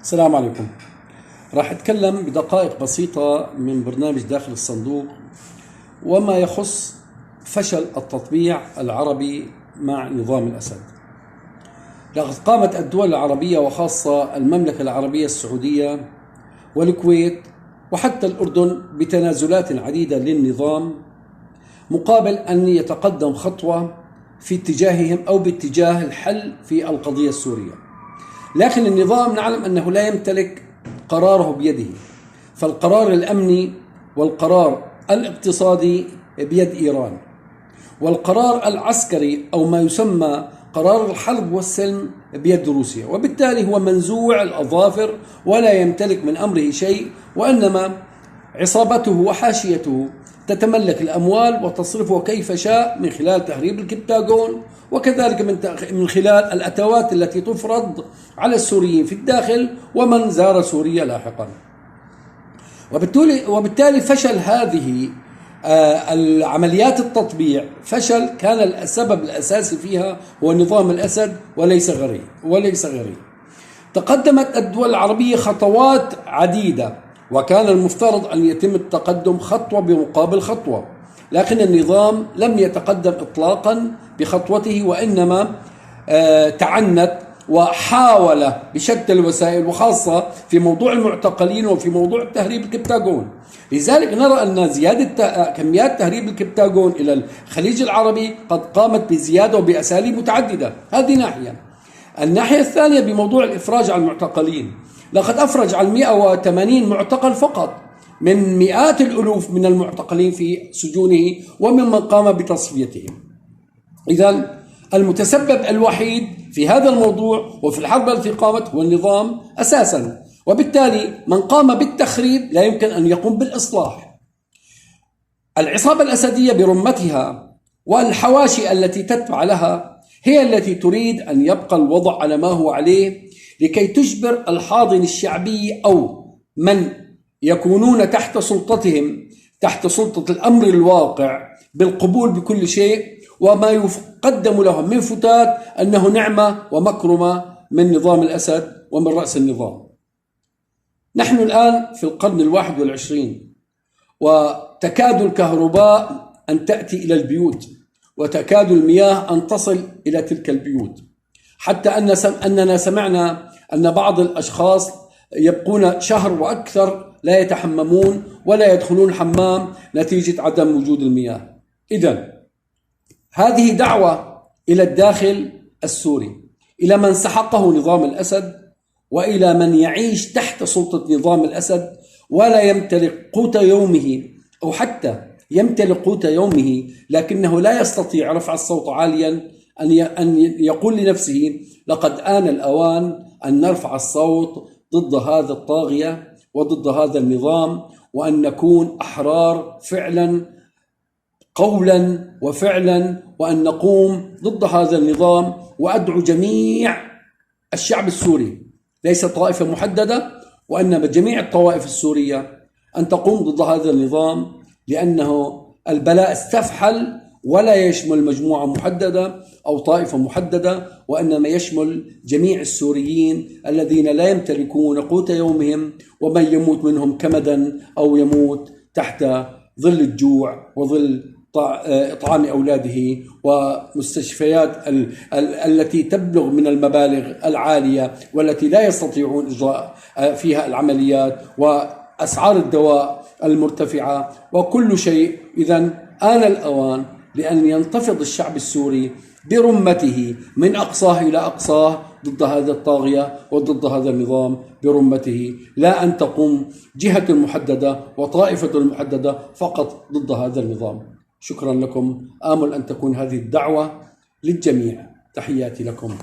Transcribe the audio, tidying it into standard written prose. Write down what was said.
السلام عليكم. راح أتكلم بدقائق بسيطة من برنامج داخل الصندوق وما يخص فشل التطبيع العربي مع نظام الأسد. لقد قامت الدول العربية وخاصة المملكة العربية السعودية والكويت وحتى الأردن بتنازلات عديدة للنظام مقابل أن يتقدم خطوة في اتجاههم أو باتجاه الحل في القضية السورية. لكن النظام نعلم أنه لا يمتلك قراره بيده، فالقرار الأمني والقرار الاقتصادي بيد إيران، والقرار العسكري أو ما يسمى قرار الحرب والسلم بيد روسيا، وبالتالي هو منزوع الأظافر ولا يمتلك من أمره شيء، وإنما عصابته وحاشيته تتملك الأموال وتصرفها كيف شاء من خلال تهريب البنتاغون، وكذلك من خلال الأتوات التي تفرض على السوريين في الداخل ومن زار سوريا لاحقا. وبالتالي فشل هذه العمليات التطبيع كان السبب الأساسي فيها هو نظام الأسد وليس غيره. تقدمت الدول العربية خطوات عديدة، وكان المفترض أن يتم التقدم خطوة بمقابل خطوة، لكن النظام لم يتقدم إطلاقا بخطوته، وإنما تعنت وحاول بشتى الوسائل، وخاصة في موضوع المعتقلين وفي موضوع تهريب البنتاغون. لذلك نرى أن زيادة كميات تهريب البنتاغون إلى الخليج العربي قد قامت بزيادة وبأساليب متعددة. هذه ناحية. الناحية الثانية بموضوع الإفراج عن المعتقلين، لقد أفرج عن 180 معتقل فقط من مئات الألوف من المعتقلين في سجونه وممن قام بتصفيتهم. إذن المتسبب الوحيد في هذا الموضوع وفي الحرب التي قامت هو النظام أساسا، وبالتالي من قام بالتخريب لا يمكن أن يقوم بالإصلاح. العصابة الأسدية برمتها والحواشي التي تتبع لها هي التي تريد أن يبقى الوضع على ما هو عليه لكي تجبر الحاضن الشعبي أو من يكونون تحت سلطتهم، تحت سلطة الأمر الواقع، بالقبول بكل شيء، وما يقدم لهم من فتات أنه نعمة ومكرمة من نظام الأسد ومن رأس النظام. نحن الآن في القرن 21 وتكاد الكهرباء أن تأتي إلى البيوت، وتكاد المياه أن تصل إلى تلك البيوت، حتى أننا سمعنا أن بعض الأشخاص يبقون شهر وأكثر لا يتحممون ولا يدخلون الحمام نتيجة عدم وجود المياه. إذن هذه دعوة إلى الداخل السوري، إلى من سحقه نظام الأسد وإلى من يعيش تحت سلطة نظام الأسد ولا يمتلك قوت يومه، أو حتى يمتلك قوت يومه لكنه لا يستطيع رفع الصوت عاليا، أن يقول لنفسه لقد آن الأوان أن نرفع الصوت ضد هذا الطاغية وضد هذا النظام، وأن نكون أحرار فعلا قولا وفعلا، وأن نقوم ضد هذا النظام. وأدعو جميع الشعب السوري، ليس طائفة محددة، وإنما جميع الطوائف السورية أن تقوم ضد هذا النظام، لأنه البلاء استفحل ولا يشمل مجموعة محددة أو طائفة محددة، وإنما يشمل جميع السوريين الذين لا يمتلكون قوت يومهم، ومن يموت منهم كمدا أو يموت تحت ظل الجوع وظل إطعام أولاده، ومستشفيات التي تبلغ من المبالغ العالية والتي لا يستطيعون إجراء فيها العمليات، وأسعار الدواء المرتفعة وكل شيء. إذن آن الأوان لأن ينتفض الشعب السوري برمته من أقصاه إلى أقصاه ضد هذا الطاغية وضد هذا النظام برمته، لا أن تقوم جهة محددة وطائفة محددة فقط ضد هذا النظام. شكرا لكم، آمل أن تكون هذه الدعوة للجميع. تحياتي لكم.